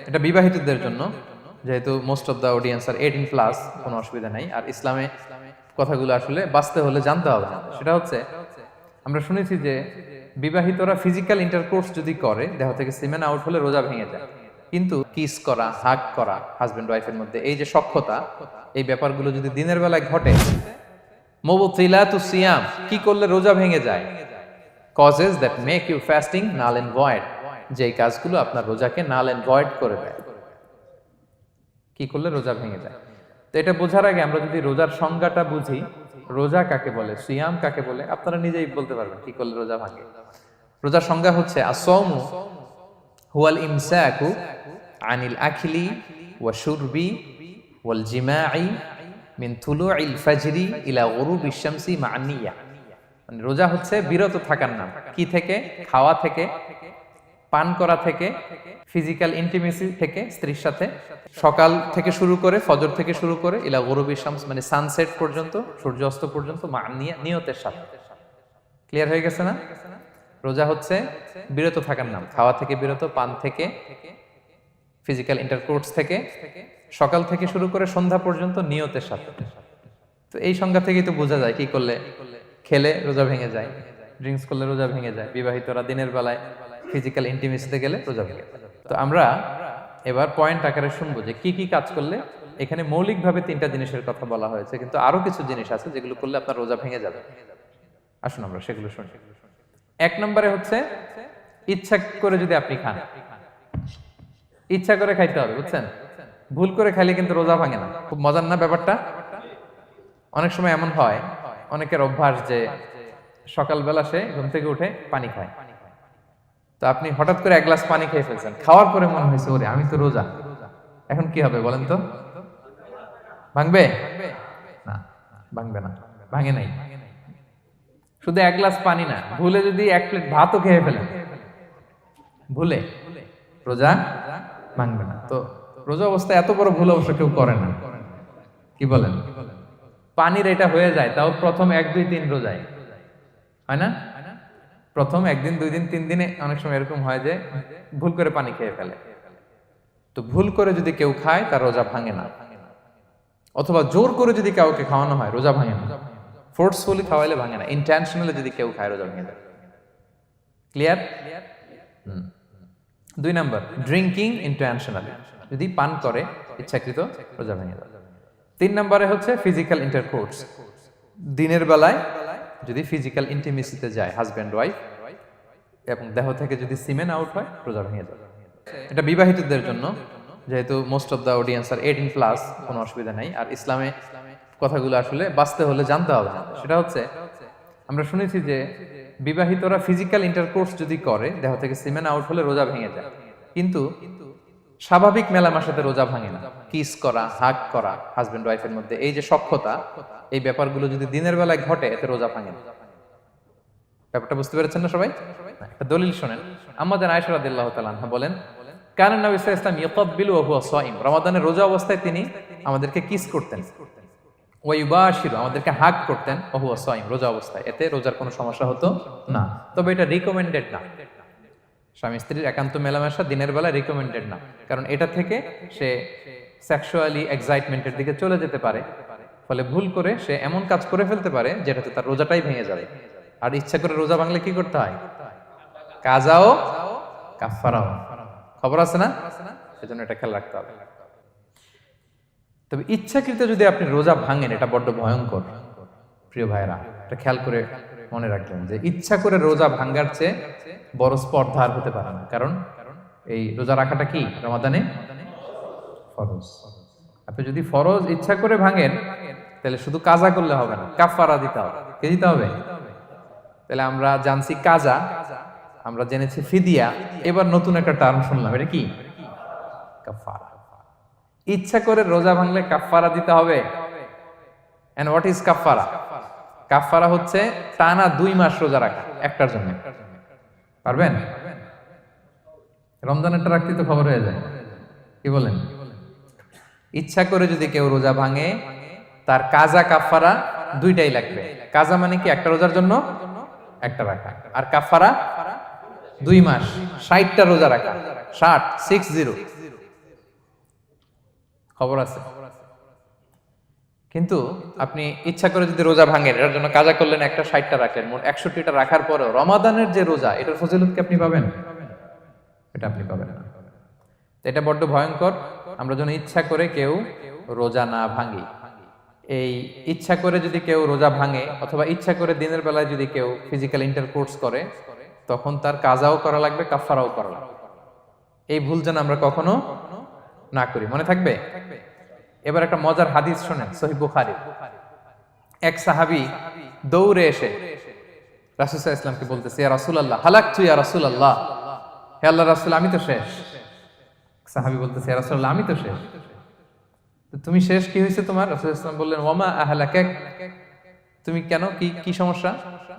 এটা বিবাহিতদের জন্য, যেহেতু মোস্ট অফ দ্য অডিয়েন্স আর 18+, কোনো অসুবিধা নাই। আর ইসলামে কথাগুলো আসলে বাঁচতে হলে জানতে হবে। সেটা হচ্ছে, আমরা শুনেছি যে বিবাহিতরা ফিজিক্যাল ইন্টারকোর্স যদি করে, দেহ থেকে সিমেন আউট হলে রোজা ভেঙে যায়। কিন্তু কিস করা, হাগ করা হাজবেন্ড ওয়াইফের মধ্যে, এই যে সখ্যতা, এই ব্যাপারগুলো যদি দিনের বেলায় ঘটে, মুবতিলাতু সিয়াম, কি করলে রোজা ভেঙে যায়? Causes that make you fasting null and void, যে কাজগুলো আপনার রোজাকে নাল এন্ড ভয়েড করে দেয়। কি করলে রোজা ভেঙে যায়? তো এটা বোঝার আগে আমরা যদি রোজার সংজ্ঞাটা বুঝি, রোজা কাকে বলে, সিয়াম কাকে বলে, আপনারা নিজেই বলতে পারবেন কি করলে রোজা ভাঙে। রোজার সংজ্ঞা হচ্ছে আসওমু হুয়াল ইমসাকু আনিল আখলি ওয়া শুরবি ওয়াল জিমাই মিন তুলুইল ফাজরি ইলা গুরুবিশ শামসি মা'আন নিয়া। মানে রোজা হচ্ছে বিরত থাকার নাম। কি থেকে? খাওয়া থেকে, পান করা থেকে, ফিজিক্যাল ইন্টিমেসি থেকে স্ত্রীর সাথে, সকাল থেকে শুরু করে, ফজর থেকে শুরু করে ইলা গুরুবিশ শামস মানে সানসেট পর্যন্ত, সূর্যাস্ত পর্যন্ত, মা'আন নিয়া, নিয়তের সাথে। ক্লিয়ার হয়ে গেছে না? রোজা হচ্ছে বিরত থাকার নাম। খাওয়া থেকে বিরত, পান থেকে, ফিজিক্যাল ইন্টারকোর্স থেকে, সকাল থেকে শুরু করে সন্ধ্যা পর্যন্ত নিয়তের সাথে। তো এই সংজ্ঞা থেকেই তো বোঝা যায় কি করলে, খেলে রোজা ভেঙে যায়, ড্রিঙ্কস করলে রোজা ভেঙে যায়, বিবাহিতরা দিনের বেলায় ফিজিক্যাল ইন্টিমেসিতে গেলে রোজা ভেঙে যায়। তো আমরা এবার পয়েন্ট আকারে শুনবো যে কি কি কাজ করলে। এখানে মৌলিকভাবে 3টা জিনিসের কথা বলা হয়েছে, কিন্তু আরো কিছু জিনিস আছে যেগুলো করলে আপনার রোজা ভেঙে যাবে। আসুন আমরা সেগুলো শুনি। 1 নম্বরে হচ্ছে, ইচ্ছা করে যদি আপনি খান, ইচ্ছা করে খাইতে হবে, বুঝছেন? ভুল করে খাইলে কিন্তু রোজা ভাঙে না। খুব মজার না ব্যাপারটা? অনেক সময় এমন হয়, অনেকের অভ্যাস যে সকালবেলা সে ঘুম থেকে উঠে পানি খায়। তো আপনি হঠাৎ করে 1 গ্লাস পানি খেয়ে ফেলছেন, খাওয়ার পরে মনে হয়েছে ওরে আমি তো রোজা, এখন কি হবে বলেন তো? ভাঙবে না? ভাঙবে না, ভাঙে নাই। শুধু 1 গ্লাস পানি না, ভুলে যদি 1 প্লেট ভাতও খেয়ে ফেলেন, ভুলে, রোজা ভাঙবে না। তো রোজা অবস্থায় এত বড় ভুল অবশ্য কেউ করে না, কি বলেন? পানির এটা হয়ে যায়, তাও প্রথম 1, 2, 3 রোজায়, হয় না? প্রথম 1 দিন, 2 দিন, 3 দিনে অনেক সময় এরকম হয় যে ভুল করে পানি খেয়ে ফেলে। তো ভুল করে যদি কেউ খায় তার রোজা ভাঙে না। অথবা জোর করে যদি কাউকে খাওয়ানো হয়, রোজা ভাঙে না। ফোর্সফুলি খাওয়াইলে ভাঙে না, ইন্টেনশনালি যদি কেউ খায় রোজা ভেঙে যায়। ক্লিয়ার? 2 নাম্বার, ড্রিঙ্কিং ইন্টেনশনালি, যদি পান করে ইচ্ছাকৃত, রোজা ভেঙে যায়। 3 নম্বরে হচ্ছে ফিজিক্যাল ইন্টারকোর্স, দিনের বেলায় যদি ফিজিক্যাল ইন্টিমেসিতে যায় হাজব্যান্ড ওয়াইফ, এবং দেহ থেকে যদি সিমেন আউট হয়, রোজা ভেঙে যায়। এটা বিবাহিতদের জন্য, যেহেতু মোস্ট অফ দ্য অডিয়েন্স আর 18+, কোনো অসুবিধা নাই। আর ইসলামে কথাগুলো আসলে বাঁচতে হলে জানতে হবে। সেটা হচ্ছে, আমরা শুনেছি যে বিবাহিতরা ফিজিক্যাল ইন্টারকোর্স যদি করে, দেহ থেকে সিমেন আউট হলে রোজা ভেঙে যায়। কিন্তু স্বাভাবিক মেলামেশাতে রোজা ভাঙে না। কিস করা, হাগ করা হাজবেন্ড ওয়াইফের মধ্যে, এই যে সখ্যতা, এই ব্যাপারগুলো যদি দিনের বেলায় ঘটে, এতে রোজা ভাঙে না। ব্যাপারটা বুঝতে পেরেছেন না সবাই? একটা দলিল শোনেন। আম্মা জান আয়েশা রাদিয়াল্লাহু তাআলা আনহা বলেন, কানা নবী সাল্লাল্লাহু আলাইহি ওয়াসাল্লাম ইয়াকাব্বিলু ওয়া হুয়া সাইম, রমাদানের রোজা অবস্থায় তিনি আমাদেরকে কিস করতেন, ওয়া ইউবাশিরু, আমাদেরকে হাগ করতেন, ওয়া হুয়া সাইম, রোজা অবস্থায়। এতে রোজার কোনো সমস্যা হতো না। তবে এটা রিকমেন্ডেড না। স্বামী স্ত্রীর একান্ত মেলামেশা দিনের বেলা রিকমেন্ডেড না, কারণ এটা থেকে সে সেক্সুয়ালি এক্সাইটমেন্টের দিকে চলে যেতে পারে। ফলে ভুল করে সে এমন কাজ করে ফেলতে পারে যেটাতে তার রোজাটাই ভেঙে যাবে। আর ইচ্ছা করে রোজা ভাঙলে কি করতে হয়? কাজাও কাফারাও। খবর আছে না? সেজন্য এটা খেয়াল রাখতে হবে। তবে ইচ্ছাকৃত যদি আপনি রোজা ভাঙেন, এটা বড্ড ভয়ঙ্কর প্রিয় ভাইরা। এটা খেয়াল করে মনে রাখবেন যে ইচ্ছা করে রোজা ভাঙার চেয়ে বড় স্পর্ধা আর হতে পারে না। কারণ এই রোজা রাখাটা কি রমাদানে ফরজ। আপনি যদি ফরজ ইচ্ছা করে ভাঙেন, তাহলে শুধু কাজা করলে হবে না, কাফারা দিতে হবে। কে দিতে হবে? তাহলে আমরা জানছি কাজা, আমরা জেনেছি ফিদিয়া, এবার নতুন একটা টার্ম শুনলাম, এটা কি? কাফারা। ইচ্ছা করে রোজা ভাঙলে কাফারা দিতে হবে। এন্ড হোয়াট ইজ কাফারা? কাফারা হচ্ছে টানা 2 মাস রোজা রাখা একটার জন্য। পারবেন? রমজানেরটা রাখতে তো খবর হয়ে যায়, কি বলেন? ইচ্ছা করে যদি কেউ রোজা ভাঙে, তার কাজা কাফারা 2টাই লাগবে। কাজা মানে কি? একটা রোজার জন্য একটা রাখা, আর কাফারা 2 মাস 60টা রোজা রাখা। 60, খবর আছে। কিন্তু আপনি ইচ্ছা করে যদি রোজা ভাঙেন, এটার জন্য কাজা করলেন, একটা 60টা রাখলেন, মোট 61টা রাখার পরেও রমাদানের যে রোজা, এটার ফজিলত কি আপনি পাবেন? এটা আপনি পাবেন না। এটা বড্ড ভয়ঙ্কর। আমরা যেন ইচ্ছা করে কেউ রোজা না ভাঙি। এই ইচ্ছা করে যদি কেউ রোজা ভাঙে অথবা ইচ্ছা করে দিনের বেলায় যদি কেউ ফিজিক্যাল ইন্টারকোর্স করে, তখন তার কাজাও করা লাগবে, কাফারাও করা লাগবে। এই ভুল যেন আমরা কখনো না করি, মনে থাকবে। এবার একটা মজার হাদিস শোনেন, সহিহ বুখারী। এক সাহাবী দৌড়ে এসে রাসূল সাল্লাল্লাহু আলাইহি ওয়াসাল্লামকে বলতেছে, ইয়া রাসূলুল্লাহ হালাকতু ইয়া রাসূলুল্লাহ, হে আল্লাহর রাসূল আমি তো শেষ। সাহাবী বলতেছে, ইয়া রাসূলুল্লাহ আমি তো শেষ। তো তুমি শেষ, কি হয়েছে তোমার? রাসূল সাল্লাল্লাহু আলাইহি ওয়াসাল্লাম বললেন, ওয়ামা আহলাকাক, তুমি কেন, কি কি সমস্যা?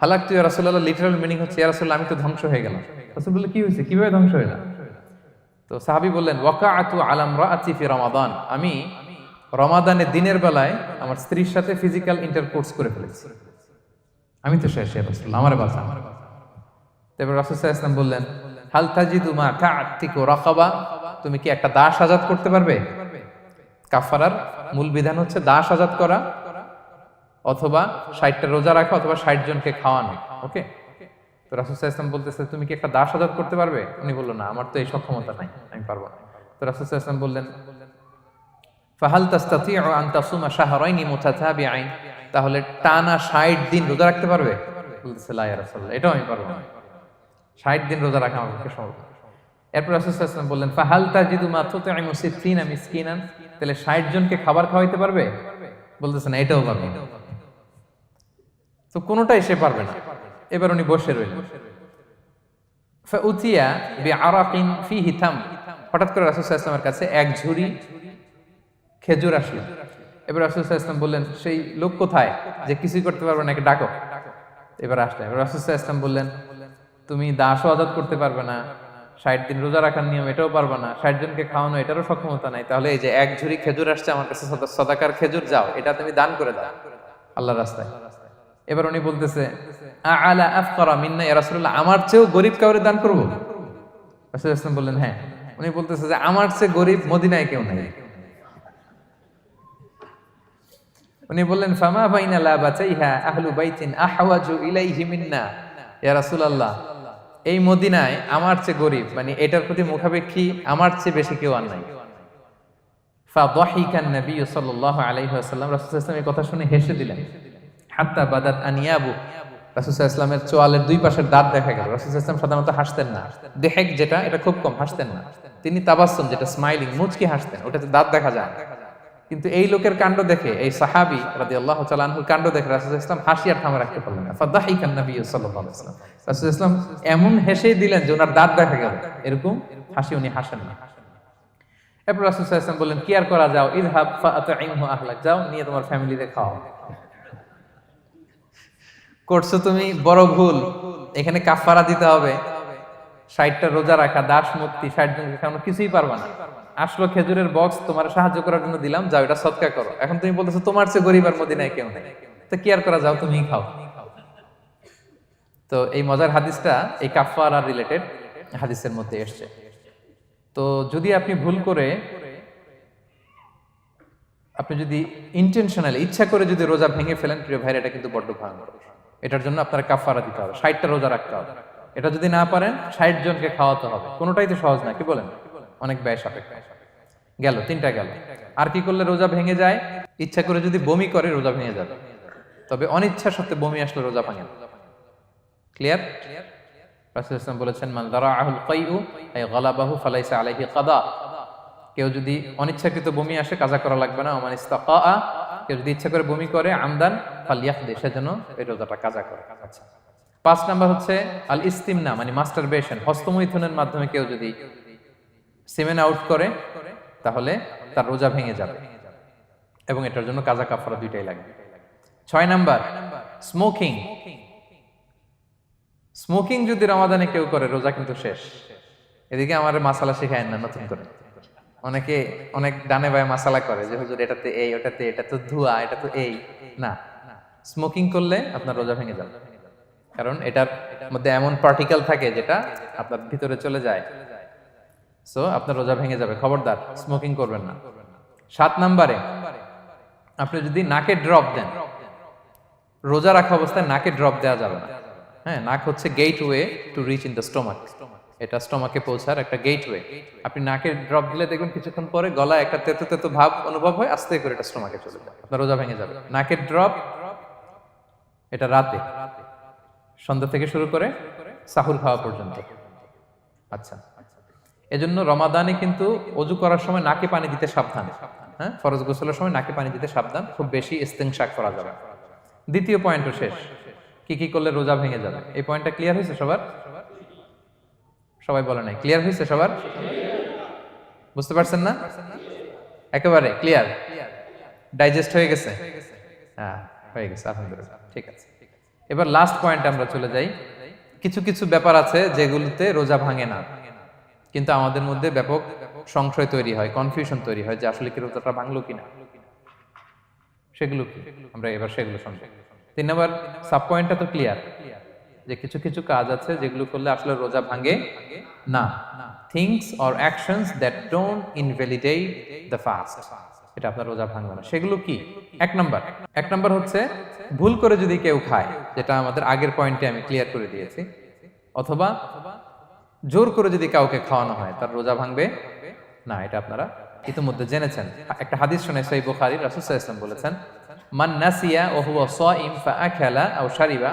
হালাকতু ইয়া রাসূলুল্লাহ লিটারাল মিনিং হচ্ছে, ইয়া রাসূলুল্লাহ আমি তো ধ্বংস হয়ে গেলাম। রাসূল বললেন, কি হয়েছে, কিভাবে ধ্বংস হইলা? তো সাহাবী বললেন, ওয়াকাআতু আলা ইমরাআতি ফি রমাদান, আমি রমাদানের দিনের বেলায় আমার স্ত্রীর সাথে ফিজিক্যাল ইন্টারকোর্স করে ফেলেছি, আমি তো শেষ, ইয়া রাসূলুল্লাহ আমারে বাঁচান। তারপর রাসূল সাল্লাল্লাহু আলাইহি ওয়াসাল্লাম বললেন, হাল তাজিদু মা কা'আতিকু রাকাবা, তুমি কি একটা দাস আজাদ করতে পারবে? কাফারার মূল বিধান হচ্ছে দাস আজাদ করা অথবা 60টা রোজা রাখা অথবা 60 জনকে খাওয়ানো। ওকে, তো রাসূল সাল্লাল্লাহু আলাইহি ওয়াসাল্লাম বলতেছে, তুমি কি একটা দাস আজাদ করতে পারবে? উনি বলল, না আমার তো এই সক্ষমতা নাই, আমি পারবো না। তো রাসূল সাল্লাল্লাহু আলাইহি ওয়াসাল্লাম বললেন, ফাহাল তাস্তাতিউ আন তাসুমা শাহরাইনি মুতাতাবিআইন, তাহলে টানা 60 দিন রোজা রাখতে পারবে? বলতেছে, লা ইয়া রাসূলুল্লাহ, এটাও আমি পারবো না, 60 দিন রোজা রাখা আমার পক্ষে সম্ভব না। এরপর রাসূল সাল্লাল্লাহু আলাইহি ওয়াসাল্লাম বললেন, ফাহাল তাজিদু মা তুতঈমু 60 মিসকিনান, তাহলে 60 জনকে খাবার খাওয়াইতে পারবে? বলতেছে, না এটাও পারবো না। তো কোনোটাই সে পারবে না। এবার উনি বসে রইলেন। ফাউতিয়া বিআরাকিন ফিহি তাম, হঠাৎ করে রাসূল সাল্লাল্লাহু আলাইহি ওয়াসাল্লামের কাছে এক ঝুড়ি খেজুর আসলো। এবার রাসূল সাল্লাল্লাহু আলাইহি ওয়াসাল্লাম বললেন, সেই লোক কোথায় যে কিছুই করতে পারবে না, একে ডাকো। এবার আসলেন। এবার রাসূল সাল্লাল্লাহু আলাইহি ওয়াসাল্লাম বললেন, তুমি দাসও আজাদ করতে পারবে না, 60 দিন রোজা রাখার নিয়ম এটাও পারবে না, 60 জনকে খাওয়ানো এটারও সক্ষমতা নাই, তাহলে এই যে এক ঝুড়ি খেজুর আসছে আমার কাছে, সাদাকার খেজুর, যাও এটা তুমি দান করে দাও আল্লাহর রাস্তায়। এবার উনি বলতেছে, আলা আফকারা মিন্না ইয়া রাসূলুল্লাহ, আমার চেয়েও গরীব কাউরে দান করব? রাসূল সাল্লাল্লাহু আলাইহি ওয়াসাল্লাম বললেন, হ্যাঁ। উনি বলতেছে যে আমার চেয়ে গরীব মদিনায় কেউ নাই। উনি বললেন, ফামা বাইনা লাবাতাইহা আহলু বাইতিন আহওয়াজু ইলাইহি মিন্না ইয়া রাসূলুল্লাহ, এই মদিনায় আমার চেয়ে গরীব, মানে এটার প্রতি মুখাপেক্ষী আমার চেয়ে বেশি কেউ আর নাই। ফাদাহিকান নবী সাল্লাল্লাহু আলাইহি ওয়াসাল্লাম, রাসূল সাল্লাল্লাহু আলাইহি ওয়াসাল্লাম এই কথা শুনে হেসে দিলেন। হাত্তা বাদাত আনিয়াবু, রাসূল সাল্লাল্লাহু আলাইহি ওয়াসাল্লামের চোয়ালের দুই পাশের দাঁত দেখা গেল। রাসূল সাল্লাল্লাহু আলাইহি ওয়াসাল্লাম সাধারণত হাসতেন না, দেহেক যেটা এটা খুব কম হাসতেন না, তিনি তাবাসসুম যেটা স্মাইলিং মুচকি হাসতেন, ওটাতে দাঁত দেখা যায়। কিন্তু এই লোকের কাণ্ড দেখে, এই সাহাবী রাদিয়াল্লাহু তাআলা আনহুর কাণ্ড দেখে রাসূল সাল্লাল্লাহু আলাইহি ওয়াসাল্লাম হাসি আর থামা রাখতে পারলেন না। ফাদাহিকান নবী সাল্লাল্লাহু আলাইহি ওয়াসাল্লাম, রাসূল সাল্লাল্লাহু আলাইহি ওয়াসাল্লাম এমন হেসেই দিলেন যে ওনার দাঁত দেখা গেল, এরকম হাসি উনি হাসেন না। এরপর রাসূল সাল্লাল্লাহু আলাইহি ওয়াসাল্লাম বললেন, কি আর করা, যাও, ইযহাব ফাআতঈমহু আহলাক, যাও নিয়ে তোমার ফ্যামিলিতে খাও। করছো তুমি বড় ভুল, এখানে কাফারা দিতে হবে, 60টা রোজা রাখা, দাস মুক্তি, 60 জনকে খাওয়ানো, কিছুই পারবা না। আসলো খেজুরের বক্স, তোমার সাহায্য করার জন্য দিলাম, যাও এটা সদকা করো। এখন তুমি বলতেছো তোমার চেয়ে গরীব আর মদিনায় কেউ নেই, তো কি আর করা, যাও তুমি খাও। তো এই মজার হাদিসটা এই কাফারা রিলেটেড হাদিসের মধ্যে এসেছে। তো যদি আপনি ভুল করে, আপনি যদি ইন্টেনশনালি ইচ্ছা করে যদি রোজা ভেঙে ফেলেন, প্রিয় ভাইরা, এটা কিন্তু বড্ড ভয়ঙ্কর। এটার জন্য আপনার কাফারা দিতে হবে, 60টা রোজা রাখতে হবে। এটা যদি না পারেন 60 জনকে খাওয়াতে হবে। কোনোটাই তো সহজ না, কি বলেন? অনেক ব্যয় সাপেক্ষ। গেল 3টা গেল। আর কি করলে রোজা ভেঙে যায়? ইচ্ছা করে যদি বমি করে রোজা ভেঙে যাবে, তবে অনিচ্ছা সত্ত্বে বমি আসলে রোজা ভাঙে না। ক্লিয়ার? রাসূল সাল্লাল্লাহু আলাইহি ওয়াসাল্লাম বলেছেন, মান দারাআহুল কাইউ আই গালাবাহু ফালাইসা আলাইহি কাদা, কেউ যদি অনিচ্ছাকৃত বমি আসে কাজা করা লাগবে না। ওমান ইস্তাকা, কেউ যদি ইচ্ছা করে বমি করে আমদান ফালিয়াকদি, সেজন্য এই রোজাটা কাজা করে। আচ্ছা, 5 নাম্বার হচ্ছে আল ইস্তিমনা, মানে মাস্টারবেশন, হস্তমৈথুনের মাধ্যমে কেউ যদি সিমেন আউট করে তাহলে তার রোজা ভেঙে যাবে, এবং এটার জন্য কাজা কাফারা দুইটাই লাগবে। 6 নাম্বার স্মোকিং। স্মোকিং যদি রমাদানে কেউ করে, রোজা কিন্তু শেষ। এদিকে আমার মাসালা শেখায় না নতুন করে, অনেকে অনেক ডানে বায়ে মাসালা করে যে হুজুর এটাতে এই, ওটাতে এটা তো ধোঁয়া, এটা তো এই না। স্মোকিং করলে আপনার রোজা ভেঙে যাবে, কারণ এটার মধ্যে এমন পার্টিকেল থাকে যেটা আপনার ভিতরে চলে যায়, সো আপনার রোজা ভেঙে যাবে। খবরদার স্মোকিং করবেন না। 7 নম্বরে আপনি যদি নাকে ড্রপ দেন, রোজা রাখা অবস্থায় নাকে ড্রপ দেওয়া যাবে না। হ্যাঁ, নাক হচ্ছে gateway to reach in the stomach, এটা স্টোমাকে পৌঁছার একটা গেটওয়ে। আপনি নাকে ড্রপ দিলে দেখবেন কিছুক্ষণ পরে গলায় একটা তেতো তেতো ভাব অনুভব হয়, আস্তে করে এটা স্টোমাকে চলে যায়, আপনার রোজা ভেঙে যাবে। নাকের ড্রপ এটা রাতে, সন্ধ্যা থেকে শুরু করে সাহুর খাওয়া পর্যন্ত। আচ্ছা, এজন্য রমাদানে কিন্তু অজু করার সময় নাকে পানি দিতে সাবধান। হ্যাঁ, ফরজ গোসলের সময় নাকে পানি দিতে সাবধান, খুব বেশি ইস্তেনশাক করা যাবে। দ্বিতীয় পয়েন্টও শেষ, কি কি করলে রোজা ভেঙে যাবে। এই পয়েন্টটা ক্লিয়ার হয়েছে সবার? সবাই বলে নাই, ক্লিয়ার হয়েছে সবার? বুঝতে পারছেন না? একেবারে ক্লিয়ার, ডাইজেস্ট হয়ে গেছে? হ্যাঁ, হয়ে গেছে, আলহামদুলিল্লাহ, ঠিক আছে। এবার লাস্ট পয়েন্টে আমরা চলে যাই। কিছু কিছু ব্যাপার আছে যেগুলোতে রোজা ভাঙে না, কিন্তু আমাদের মধ্যে ব্যাপক সংশয় তৈরি হয়, কনফিউশন তৈরি হয় যে আসলে কি রোজাটা ভাঙলো কিনা। সেগুলো কি, আমরা এবার সেগুলো শুনবো। 3 নম্বর সাব পয়েন্টটা তো ক্লিয়ার, যে কিছু কিছু কাজ আছে যেগুলো করলে আসলে রোজা ভাঙে না। Things or actions that don't invalidate the fast, এটা আপনার রোজা ভাঙবে না। সেগুলো কি? এক নম্বর হচ্ছে ভুল করে যদি কেউ খায়, যেটা আমাদের আগের পয়েন্টে আমি ক্লিয়ার করে দিয়েছি, অথবা জোর করে যদি কাউকে খাওয়ানো হয়, তার রোজা ভাঙবে না, এটা আপনারা ইতিমধ্যে জেনেছেন। একটা হাদিস শুনে সহিহ বুখারী, রাসূল সাল্লাল্লাহু আলাইহি ওয়াসাল্লাম বলেছেন, মান নাসিয়া ওয়া হুয়া সাইম ফাআকালা আও শারিবা,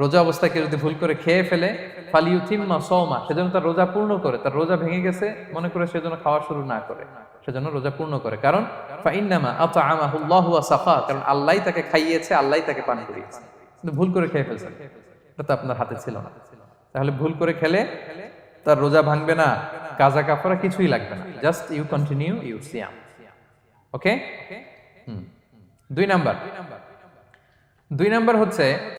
রোজা অবস্থায় কেউ যদি ভুল করে খেয়ে ফেলে, ফালিউতিম্মা সাওমা, সেজন্য তার রোজা পূর্ণ করে। তার রোজা ভেঙে গেছে মনে করে সেজন্য খাওয়া শুরু না করে, সেজন্য রোজা পূর্ণ করে। কারণ ফাইন্নামা আতআমাহুল্লাহু ওয়া সাকা, কারণ আল্লাহই তাকে খাইয়েছে, আল্লাহই তাকে পান করিয়েছে। কিন্তু ভুল করে খেয়ে ফেলছেন, এটা তো আপনার হাতে ছিল না। তাহলে ভুল করে খেলে তার রোজা ভাঙবে না, কাজা কাফারা কিছুই লাগবে না, জাস্ট ইউ কন্টিনিউ ইউর সিয়াম। ওকে। 2 নাম্বার হচ্ছে